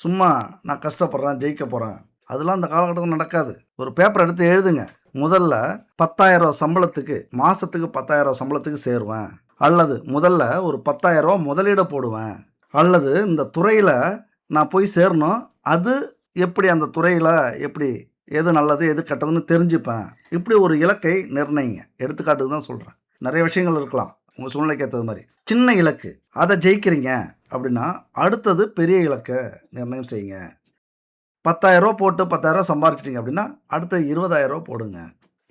சும்மா நான் கஷ்டப்படுறேன் ஜெயிக்க போகிறேன் அதெல்லாம் இந்த காலகட்டத்தில் நடக்காது. ஒரு பேப்பர் எடுத்து எழுதுங்க. முதல்ல 10,000 சம்பளத்துக்கு, மாதத்துக்கு 10,000 சம்பளத்துக்கு சேருவேன், அல்லது முதல்ல ஒரு 10,000 முதலீடு போடுவேன், அல்லது இந்த துறையில் நான் போய் சேரணும், அது எப்படி அந்த துறையில் எப்படி எது நல்லது எது கெட்டதுன்னு தெரிஞ்சுப்பேன். இப்படி ஒரு இலக்கை நிர்ணயிங்க. எடுத்துக்காட்டுக்கு தான் சொல்கிறேன். நிறைய விஷயங்கள் இருக்கலாம் உங்கள் சூழ்நிலைக்கு ஏற்றது மாதிரி. சின்ன இலக்கு, அதை ஜெயிக்கிறீங்க அப்படின்னா அடுத்தது பெரிய இலக்கை நிர்ணயம் செய்யுங்க. 10,000 போட்டு 10,000 சம்பாரிச்சிட்டிங்க அப்படின்னா அடுத்து 20,000 போடுங்க.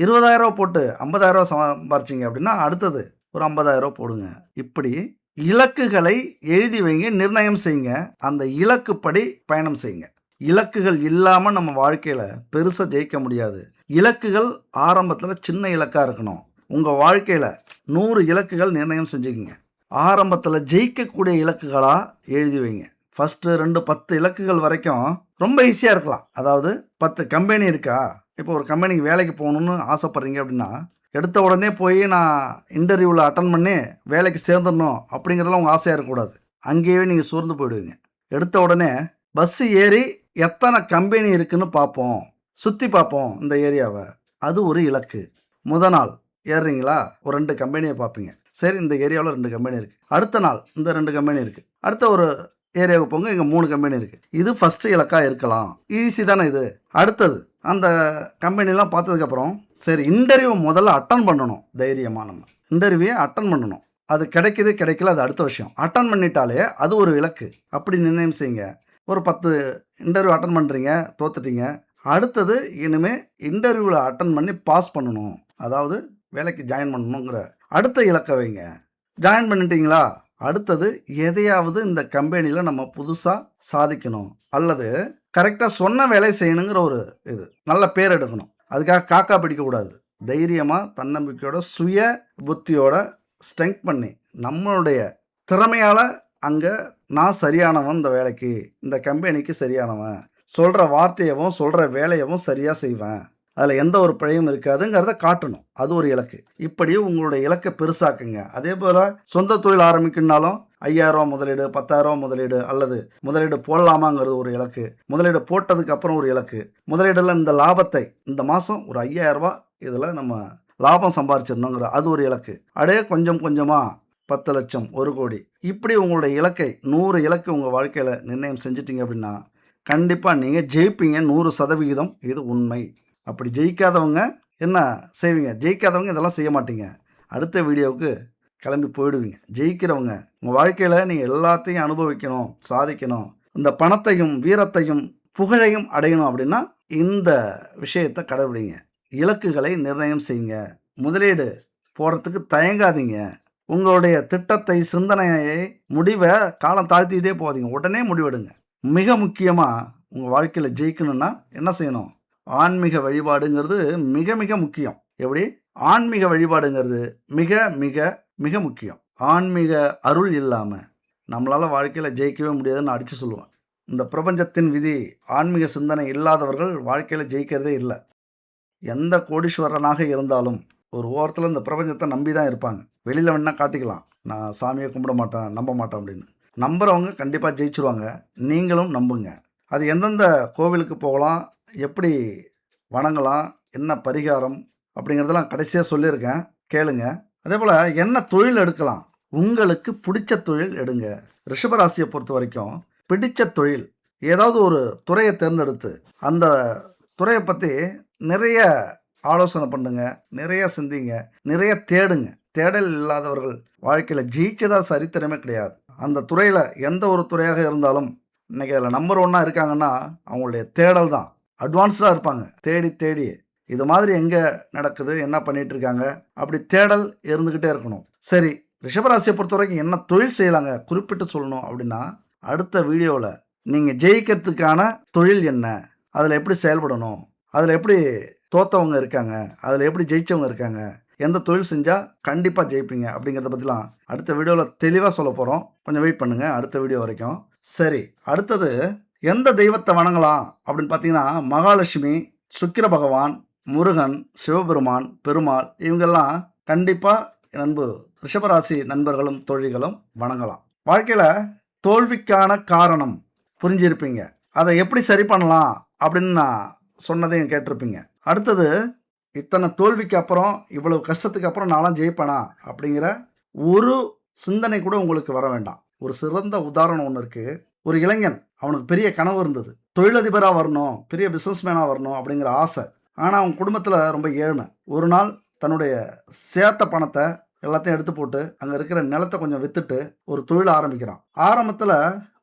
20,000 போட்டு 50,000 சம்பாரிச்சிங்க அப்படின்னா அடுத்தது ஒரு 50,000 போடுங்க. இப்படி இலக்குகளை எழுதி வைங்க, நிர்ணயம் செய்யுங்க. அந்த இலக்குப்படி பயணம் செய்யுங்க. இலக்குகள் இல்லாமல் நம்ம வாழ்க்கையில் பெருசாக ஜெயிக்க முடியாது. இலக்குகள் ஆரம்பத்தில் சின்ன இலக்காக இருக்கணும். உங்கள் வாழ்க்கையில் 100 இலக்குகள் நிர்ணயம் செஞ்சுக்கிங்க. ஆரம்பத்தில் ஜெயிக்கக்கூடிய இலக்குகளாக எழுதி வைங்க. ஃபஸ்ட்டு 2-10 இலக்குகள் வரைக்கும் ரொம்ப ஈஸியாக இருக்கலாம். அதாவது 10 கம்பெனி இருக்கா, இப்போ ஒரு கம்பெனிக்கு வேலைக்கு போகணுன்னு ஆசைப்பட்றீங்க அப்படின்னா எடுத்த உடனே போய் நான் இன்டர்வியூவில் அட்டன் பண்ணி வேலைக்கு சேர்ந்துடணும் அப்படிங்கிறதெல்லாம் உங்கள் ஆசையாக இருக்கக்கூடாது. அங்கேயே நீங்கள் சோர்ந்து போயிடுவீங்க. எடுத்த உடனே பஸ்ஸு ஏறி எத்தனை கம்பெனி இருக்குன்னு பார்ப்போம், சுற்றி பார்ப்போம் இந்த ஏரியாவை. அது ஒரு இலக்கு. நாள் ஏறுறீங்களா, ஒரு 2 கம்பெனியை பார்ப்பீங்க. சரி, இந்த ஏரியாவில் 2 கம்பெனி இருக்குது. அடுத்த நாள் இந்த 2 கம்பெனி இருக்குது. அடுத்த ஒரு ஏரியாவுக்கு போங்க, இங்கே 3 கம்பெனி இருக்குது. இது ஃபஸ்ட்டு இலக்காக இருக்கலாம். ஈஸி தானே இது. அடுத்தது அந்த கம்பெனிலாம் பார்த்ததுக்கப்புறம் சரி, இன்டர்வியூ முதல்ல அட்டன் பண்ணணும். தைரியமாக நம்ம இன்டர்வியூவை அட்டன் பண்ணணும். அது கிடைக்குது கிடைக்கல அது அடுத்த விஷயம். அட்டன் பண்ணிட்டாலே அது ஒரு இலக்கு. அப்படி நிர்ணயம் செய்யுங்க. ஒரு 10 இன்டர்வியூ அட்டன் பண்ணுறீங்க, தோத்துட்டீங்க. அடுத்தது இனிமேல் இன்டர்வியூவில் அட்டன் பண்ணி பாஸ் பண்ணணும், அதாவது வேலைக்கு ஜாயின் பண்ணணுங்கிற அடுத்த இலக்கை வைங்க. ஜாயின் பண்ணிட்டீங்களா, அடுத்தது எதையாவது இந்த கம்பெனியில் நம்ம புதுசாக சாதிக்கணும், அல்லது கரெக்டாக சொன்ன வேலை செய்யணுங்கிற ஒரு இது நல்ல பேர் எடுக்கணும். அதுக்காக காக்கா பிடிக்கக்கூடாது. தைரியமாக தன்னம்பிக்கையோட சுய புத்தியோட ஸ்ட்ரெங்க் பண்ணி நம்மளுடைய திறமையால் அங்கே நான் சரியானவன், இந்த வேலைக்கு இந்த கம்பெனிக்கு சரியானவன், சொல்கிற வார்த்தையவும் சொல்கிற வேலையவும் சரியாக செய்வேன், அதில் எந்த ஒரு பிழையும் இருக்காதுங்கிறத காட்டணும். அது ஒரு இலக்கு. இப்படி உங்களுடைய இலக்கை பெருசாக்குங்க. அதே போல் சொந்த தொழில் ஆரம்பிக்கணுன்னாலும் 5,000 முதலீடு, 10,000 முதலீடு, அல்லது முதலீடு போடலாமாங்கிறது ஒரு இலக்கு. முதலீடு போட்டதுக்கு அப்புறம் ஒரு இலக்கு. முதலீடில் இந்த லாபத்தை இந்த மாதம் ஒரு 5,000 இதில் நம்ம லாபம் சம்பாரிச்சிடணுங்கிற அது ஒரு இலக்கு. அப்படியே கொஞ்சம் கொஞ்சமாக 10 லட்சம், 1 கோடி, இப்படி உங்களுடைய இலக்கை 100 இலக்கு உங்கள் வாழ்க்கையில் நிர்ணயம் செஞ்சிட்டிங்க அப்படின்னா கண்டிப்பாக நீங்கள் ஜெயிப்பீங்க 100%. இது உண்மை. அப்படி ஜெயிக்காதவங்க என்ன செய்வீங்க? ஜெயிக்காதவங்க இதெல்லாம் செய்ய மாட்டீங்க. அடுத்த வீடியோவுக்கு கிளம்பி போயிடுவீங்க. ஜெயிக்கிறவங்க உங்கள் வாழ்க்கையில் நீங்கள் எல்லாத்தையும் அனுபவிக்கணும், சாதிக்கணும், இந்த பணத்தையும் வீரத்தையும் புகழையும் அடையணும் அப்படின்னா இந்த விஷயத்தை கடைபிடிங்க. இலக்குகளை நிர்ணயம் செய்யுங்க. முதலீடு போடுறதுக்கு தயங்காதீங்க. உங்களுடைய திட்டத்தை, சிந்தனையை, முடிவை காலம் தாழ்த்திக்கிட்டே போகாதீங்க. உடனே முடிவெடுங்க. மிக முக்கியமா உங்க வாழ்க்கையில ஜெயிக்கணும்னா என்ன செய்யணும்? ஆன்மீக வழிபாடுங்கிறது மிக மிக முக்கியம். எப்படி? ஆன்மீக வழிபாடுங்கிறது மிக மிக மிக முக்கியம். ஆன்மீக அருள் இல்லாம நம்மளால வாழ்க்கையில ஜெயிக்கவே முடியாதுன்னு நான் அடிச்சு சொல்லுவேன். இந்த பிரபஞ்சத்தின் விதி, ஆன்மீக சிந்தனை இல்லாதவர்கள் வாழ்க்கையில ஜெயிக்கிறதே இல்ல. எந்த கோடீஸ்வரனாக இருந்தாலும் ஒரு ஓரத்துல இந்த பிரபஞ்சத்தை நம்பி தான் இருப்பாங்க. வெளியில வேணா காட்டிக்கலாம். நான் சாமியை கும்பிட மாட்டேன், நம்ப மாட்டேன் அப்படின்னு. நம்புறவங்க கண்டிப்பா ஜெயிச்சுருவாங்க. நீங்களும் நம்புங்க. அது எந்தெந்த கோவிலுக்கு போகலாம், எப்படி வணங்கலாம், என்ன பரிகாரம் அப்படிங்கிறதெல்லாம் கடைசியா சொல்லியிருக்கேன். கேளுங்க. அதேபோல் என்ன தொழில் எடுக்கலாம்? உங்களுக்கு பிடிச்ச தொழில் எடுங்க. ரிஷபராசியை பொறுத்த வரைக்கும் பிடிச்ச தொழில் ஏதாவது ஒரு துறையை தேர்ந்தெடுத்து அந்த துறையை பற்றி நிறைய ஆலோசனை பண்ணுங்க, நிறைய சிந்திங்க, நிறைய தேடுங்க. தேடல் இல்லாதவர்கள் வாழ்க்கையில் ஜெயிச்சதா சரித்திரமே கிடையாது. அந்த துறையில் எந்த ஒரு துறையாக இருந்தாலும் இன்னைக்கு அதில் நம்பர் ஒன்னாக இருக்காங்கன்னா அவங்களுடைய தேடல் தான். அட்வான்ஸ்டாக இருப்பாங்க. தேடி தேடி இது மாதிரி எங்கே நடக்குது, என்ன பண்ணிட்டு இருக்காங்க, அப்படி தேடல் இருந்துக்கிட்டே இருக்கணும். சரி, ரிஷபராசியை பொறுத்த வரைக்கும் என்ன தொழில் செய்யலாங்க குறிப்பிட்டு சொல்லணும் அப்படின்னா, அடுத்த வீடியோவில் நீங்கள் ஜெயிக்கிறதுக்கான தொழில் என்ன, அதில் எப்படி செயல்படணும், அதில் எப்படி தோத்தவங்க இருக்காங்க, அதில் எப்படி ஜெயித்தவங்க இருக்காங்க, எந்த தொழில் செஞ்சால் கண்டிப்பாக ஜெயிப்பீங்க அப்படிங்கிறத பற்றிலாம் அடுத்த வீடியோவில் தெளிவாக சொல்ல போகிறோம். கொஞ்சம் வெயிட் பண்ணுங்கள் அடுத்த வீடியோ வரைக்கும். சரி, அடுத்தது எந்த தெய்வத்தை வணங்கலாம் அப்படின்னு பார்த்தீங்கன்னா, மகாலட்சுமி, சுக்கிர பகவான், முருகன், சிவபெருமான், பெருமாள் இவங்கெல்லாம் கண்டிப்பாக அன்பு ரிஷபராசி நண்பர்களும் தோழிகளும் வணங்கலாம். வாழ்க்கையில் தோல்விக்கான காரணம் புரிஞ்சிருப்பீங்க. அதை எப்படி சரி பண்ணலாம் அப்படின்னு நான் சொன்னதையும் கேட்டிருப்பீங்க. அடுத்தது இத்தனை தோல்விக்கு அப்புறம், இவ்வளவு கஷ்டத்துக்கு அப்புறம் நான்லாம் ஜெயிப்பேனா அப்படிங்கிற ஒரு சிந்தனை கூட உங்களுக்கு வர வேண்டாம். ஒரு சிறந்த உதாரணம் ஒன்று இருக்குது. ஒரு இளைஞன், அவனுக்கு பெரிய கனவு இருந்தது. தொழிலதிபராக வரணும், பெரிய பிஸ்னஸ்மேனாக வரணும் அப்படிங்கிற ஆசை. ஆனால் அவன் குடும்பத்தில் ரொம்ப ஏழ்மை. ஒரு நாள் தன்னுடைய சேர்த்த பணத்தை எல்லாத்தையும் எடுத்து போட்டு அங்கே இருக்கிற நிலத்தை கொஞ்சம் விற்றுட்டு ஒரு தொழில் ஆரம்பிக்கிறான். ஆரம்பத்தில்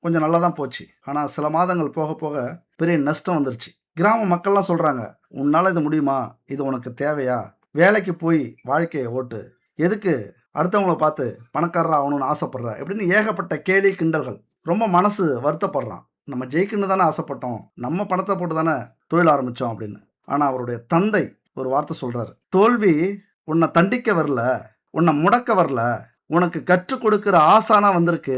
கொஞ்சம் நல்லா தான் போச்சு. ஆனால் சில மாதங்கள் போக போக பெரிய நஷ்டம் வந்துருச்சு. கிராம மக்கள்லாம் சொல்கிறாங்க, உன்னால் இது முடியுமா, இது உனக்கு தேவையா, வேலைக்கு போய் வாழ்க்கையை ஓட்டு, எதுக்கு அடுத்தவங்கள பார்த்து பணக்காரராக ஆகணும்னு ஆசைப்படுற இப்படின்னு ஏகப்பட்ட கேலி கிண்டல்கள். ரொம்ப மனசு வருத்தப்படுறான். நம்ம ஜெயிக்கணும்னு தானே ஆசைப்பட்டோம், நம்ம பணத்தை போட்டு தானே தொழில் ஆரம்பித்தோம் அப்படின்னு. ஆனால் அவருடைய தந்தை ஒரு வார்த்தை சொல்கிறார், தோல்வி உன்னை தண்டிக்க வரல, உன்னை முடக்க வரல, உனக்கு கற்றுக் கொடுக்குற ஆசானா வந்திருக்கு,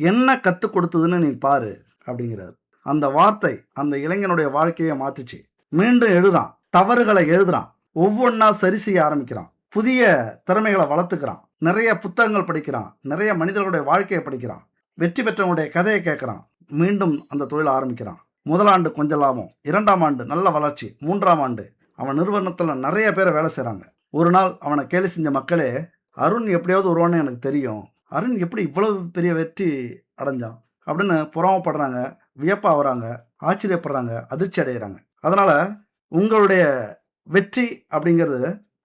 என்ன கற்றுக் கொடுத்ததுன்னு நீ பாரு அப்படிங்கிறார். அந்த வார்த்தை அந்த இளைஞனுடைய வாழ்க்கையை மாத்துச்சு. மீண்டும் எழுதுறான், தவறுகளை எழுதுறான், ஒவ்வொன்றா சரி செய்ய ஆரம்பிக்கிறான், புதிய திறமைகளை வளர்த்துக்கிறான், நிறைய புத்தகங்கள் படிக்கிறான், நிறைய மனிதர்களுடைய வாழ்க்கையை படிக்கிறான், வெற்றி பெற்றவங்களுடைய கதையை கேட்குறான், மீண்டும் அந்த தொழிலை ஆரம்பிக்கிறான். முதல் ஆண்டு கொஞ்சம் லாபம், 2ஆம் ஆண்டு நல்ல வளர்ச்சி, 3ஆம் ஆண்டு அவன் நிறுவனத்தில் நிறைய பேரை வேலை செய்கிறாங்க. ஒரு நாள் அவனை கேலி செஞ்ச மக்களே, அருண் எப்படியாவது வருவான்னு எனக்கு தெரியும், அருண் எப்படி இவ்வளவு பெரிய வெற்றி அடைஞ்சான் அப்படின்னு புறாமப்படுறாங்க, வியப்பாகிறாங்க, ஆச்சரியப்படுறாங்க, அதிர்ச்சி அடைகிறாங்க. அதனால் உங்களுடைய வெற்றி அப்படிங்கிறது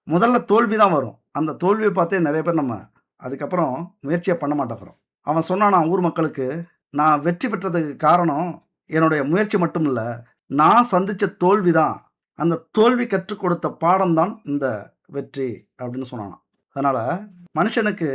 முதல்ல தோல்வி தான் வரும். அந்த தோல்வியை பார்த்தே நிறைய பேர் நம்ம அதுக்கப்புறம் முயற்சியை பண்ண மாட்டேங்கிறோம். அவன் சொன்னானா ஊர் மக்களுக்கு, நான் வெற்றி பெற்றதுக்கு காரணம் என்னுடைய முயற்சி மட்டும் இல்லை, நான் சந்தித்த தோல்வி தான், அந்த தோல்வி கற்றுக் கொடுத்த பாடம் தான் இந்த வெற்றி அப்படின்னு சொன்னானான். அதனால் மனுஷனுக்கு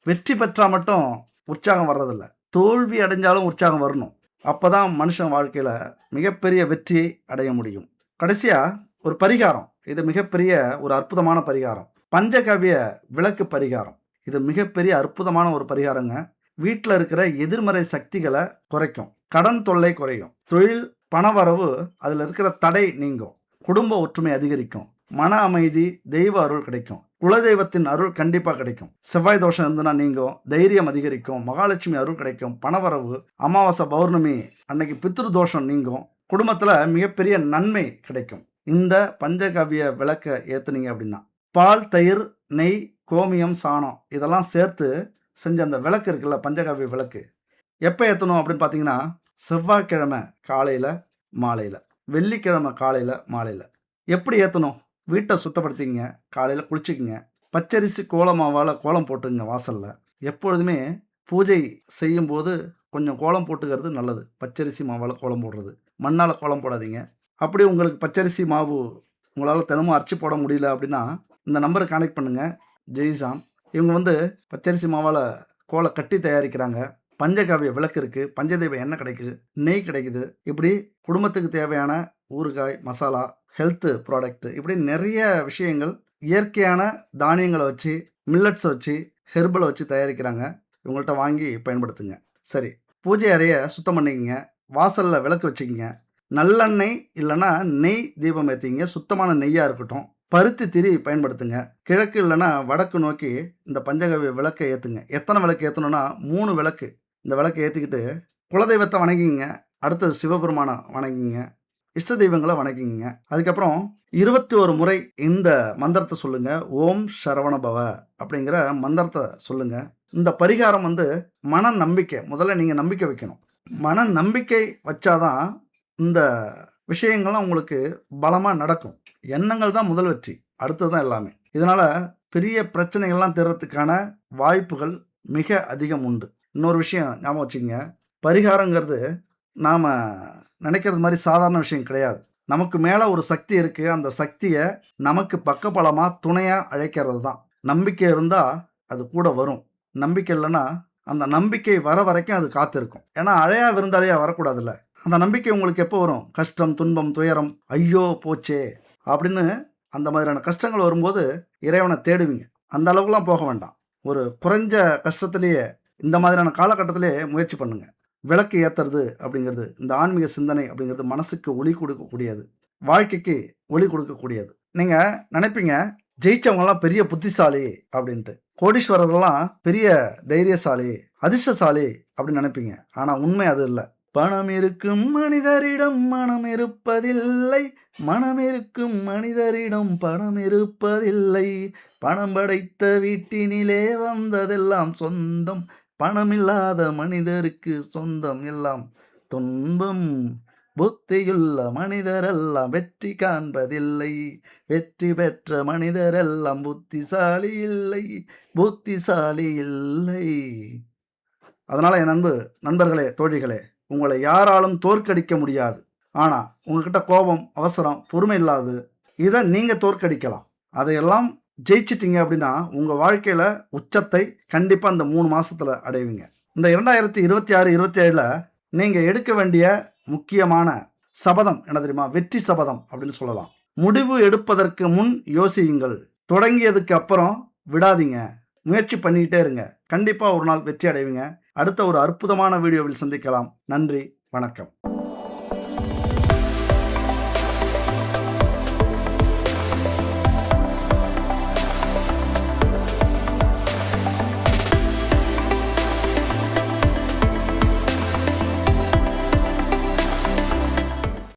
வெற்றி பெற்றால் மட்டும் உற்சாகம் வர்றதில்ல, தோல்வி அடைஞ்சாலும் உற்சாகம் வரணும். அப்போ தான் மனுஷன் வாழ்க்கையில் மிகப்பெரிய வெற்றி அடைய முடியும். கடைசியாக ஒரு பரிகாரம், இது மிகப்பெரிய ஒரு அற்புதமான பரிகாரம், பஞ்சகவ்ய விளக்கு பரிகாரம். இது மிகப்பெரிய அற்புதமான ஒரு பரிகாரங்க. வீட்டில் இருக்கிற எதிர்மறை சக்திகளை குறைக்கும், கடன் தொல்லை குறையும், தொழில் பணவரவு அதில் இருக்கிற தடை நீங்கும், குடும்ப ஒற்றுமை அதிகரிக்கும், மன அமைதி, தெய்வ அருள் கிடைக்கும், குலதெய்வத்தின் அருள் கண்டிப்பாக கிடைக்கும், செவ்வாய் தோஷம் இருந்ததுன்னா நீங்கும், தைரியம் அதிகரிக்கும், மகாலட்சுமி அருள் கிடைக்கும், பணவரவு, அமாவாசை பௌர்ணமி அன்னைக்கு பித்ரு தோஷம் நீங்கும், குடும்பத்தில் மிகப்பெரிய நன்மை கிடைக்கும். இந்த பஞ்சகவ்ய விளக்கை ஏற்றுனீங்க அப்படின்னா, பால், தயிர், நெய், கோமியம், சாணம் இதெல்லாம் சேர்த்து செஞ்ச அந்த விளக்கு இருக்குல்ல, பஞ்சகவ்ய விளக்கு எப்போ ஏற்றணும் அப்படின்னு பார்த்தீங்கன்னா, செவ்வாய்க்கிழமை காலையில் மாலையில், வெள்ளிக்கிழமை காலையில் மாலையில். எப்படி ஏற்றணும்? வீட்டை சுத்தப்படுத்திங்க, காலையில் குளிச்சுக்குங்க, பச்சரிசி கோலமாவால் கோலம் போட்டுங்க வாசலில். எப்பொழுதுமே பூஜை செய்யும்போது கொஞ்சம் கோலம் போட்டுக்கிறது நல்லது. பச்சரிசி மாவால் கோலம் போடுறது, மண்ணால் கோலம் போடாதீங்க. அப்படி உங்களுக்கு பச்சரிசி மாவு உங்களால் தினமும் அரைச்சி போட முடியல அப்படின்னா இந்த நம்பரை கான்டெக்ட் பண்ணுங்கள். ஜெய்சான் இவங்க வந்து பச்சரிசி மாவால் கோலை கட்டி தயாரிக்கிறாங்க. பஞ்சகாவிய விளக்கு இருக்குது, பஞ்சதெய்வ எண்ணெய் கிடைக்குது, நெய் கிடைக்குது. இப்படி குடும்பத்துக்கு தேவையான ஊறுகாய், மசாலா, ஹெல்த்து ப்ராடக்ட்டு இப்படி நிறைய விஷயங்கள் இயற்கையான தானியங்களை வச்சு, மில்லட்ஸை வச்சு, ஹெர்பலை வச்சு தயாரிக்கிறாங்க. இவங்கள்ட்ட வாங்கி பயன்படுத்துங்க. சரி, பூஜை அறையை சுத்தம் பண்ணிக்கங்க. வாசலில் விளக்கு வச்சுக்கிங்க. நல்லெண்ணெய் இல்லைன்னா நெய் தீபம் ஏற்றிங்க. சுத்தமான நெய்யாக இருக்கட்டும். பருத்தி திரி பயன்படுத்துங்க. கிழக்கு இல்லைன்னா வடக்கு நோக்கி இந்த பஞ்சகவ்ய விளக்கை ஏற்றுங்க. எத்தனை விளக்கு ஏற்றணும்னா 3 விளக்கு. இந்த விளக்கை ஏற்றிக்கிட்டு குலதெய்வத்தை வணங்கிங்க. அடுத்தது சிவபெருமானை வணங்கிங்க. இஷ்ட தெய்வங்களை வணங்கிங்க. அதுக்கப்புறம் 21 முறை இந்த மந்திரத்தை சொல்லுங்க. ஓம் சரவணபவ அப்படிங்கிற மந்திரத்தை சொல்லுங்க. இந்த பரிகாரம் வந்து மன நம்பிக்கை. முதல்ல நீங்கள் நம்பிக்கை வைக்கணும். மன நம்பிக்கை வச்சாதான் இந்த விஷயங்கள்லாம் உங்களுக்கு பலமாக நடக்கும். எண்ணங்கள் தான் முதல் வெற்றி, அடுத்தது தான் எல்லாமே. இதனால் பெரிய பிரச்சனைகள்லாம் தீர்றதுக்கான வாய்ப்புகள் மிக அதிகம் உண்டு. இன்னொரு விஷயம் ஞாபகம் வச்சுக்கங்க, பரிகாரங்கிறது நாம் நினைக்கிறது மாதிரி சாதாரண விஷயம் கிடையாது. நமக்கு மேலே ஒரு சக்தி இருக்குது. அந்த சக்தியை நமக்கு பக்கபலமாக துணையாக அழைக்கிறது தான். நம்பிக்கை இருந்தால் அது கூட வரும். நம்பிக்கை இல்லைன்னா அந்த நம்பிக்கை வர வரைக்கும் அது காத்திருக்கும். ஏன்னா அழையா விருந்தாளியா வரக்கூடாதுல்ல. அந்த நம்பிக்கை உங்களுக்கு எப்போ வரும்? கஷ்டம், துன்பம், துயரம், ஐயோ போச்சே அப்படின்னு அந்த மாதிரியான கஷ்டங்கள் வரும்போது இறைவனை தேடுவீங்க. அந்த அளவுக்குலாம் போக வேண்டாம். ஒரு குறைஞ்ச கஷ்டத்திலேயே இந்த மாதிரியான காலகட்டத்திலே முயற்சி பண்ணுங்க. விளக்கு ஏற்றுறது அப்படிங்கிறது, இந்த ஆன்மீக சிந்தனை அப்படிங்கிறது மனசுக்கு ஒளி கொடுக்கக்கூடியது, வாழ்க்கைக்கு ஒளி கொடுக்கக்கூடியது. நீங்கள் நினைப்பீங்க ஜெயிச்சவங்கலாம் பெரிய புத்திசாலி அப்படின்ட்டு, கோடீஸ்வரர்கள்லாம் பெரிய தைரியசாலி, அதிர்ஷ்டசாலி அப்படின்னு நினைப்பீங்க. ஆனால் உண்மை அது இல்லை. பணம் இருக்கும் மனிதரிடம் மனம் இருப்பதில்லை, மனம் இருக்கும் மனிதரிடம் பணம் இருப்பதில்லை. பணம் படைத்த வீட்டினிலே வந்ததெல்லாம் சொந்தம், பணமில்லாத மனிதருக்கு சொந்தம் எல்லாம் துன்பம். புத்தியுள்ள மனிதரெல்லாம் வெற்றி காண்பதில்லை, வெற்றி பெற்ற மனிதரெல்லாம் புத்திசாலி இல்லை, புத்திசாலி இல்லை. அதனால் என் நண்பர்களே, தோழிகளே, உங்களை யாராலும் தோற்கடிக்க முடியாது. ஆனால் உங்ககிட்ட கோபம், அவசரம், பொறுமை இல்லாது இதை நீங்கள் தோற்கடிக்கலாம். அதையெல்லாம் ஜெயிச்சிட்டிங்க அப்படின்னா உங்கள் வாழ்க்கையில் உச்சத்தை கண்டிப்பாக இந்த 3 மாதத்தில் அடைவீங்க. இந்த 2026, 27 நீங்கள் எடுக்க வேண்டிய முக்கியமான சபதம் என்ன தெரியுமா? வெற்றி சபதம் அப்படின்னு சொல்லலாம். முடிவு எடுப்பதற்கு முன் யோசியுங்கள். தொடங்கியதுக்கு அப்புறம் விடாதீங்க. முயற்சி பண்ணிக்கிட்டே இருங்க. கண்டிப்பாக ஒரு நாள் வெற்றி அடைவீங்க. அடுத்த ஒரு அற்புதமான வீடியோவில் சந்திக்கலாம். நன்றி, வணக்கம்.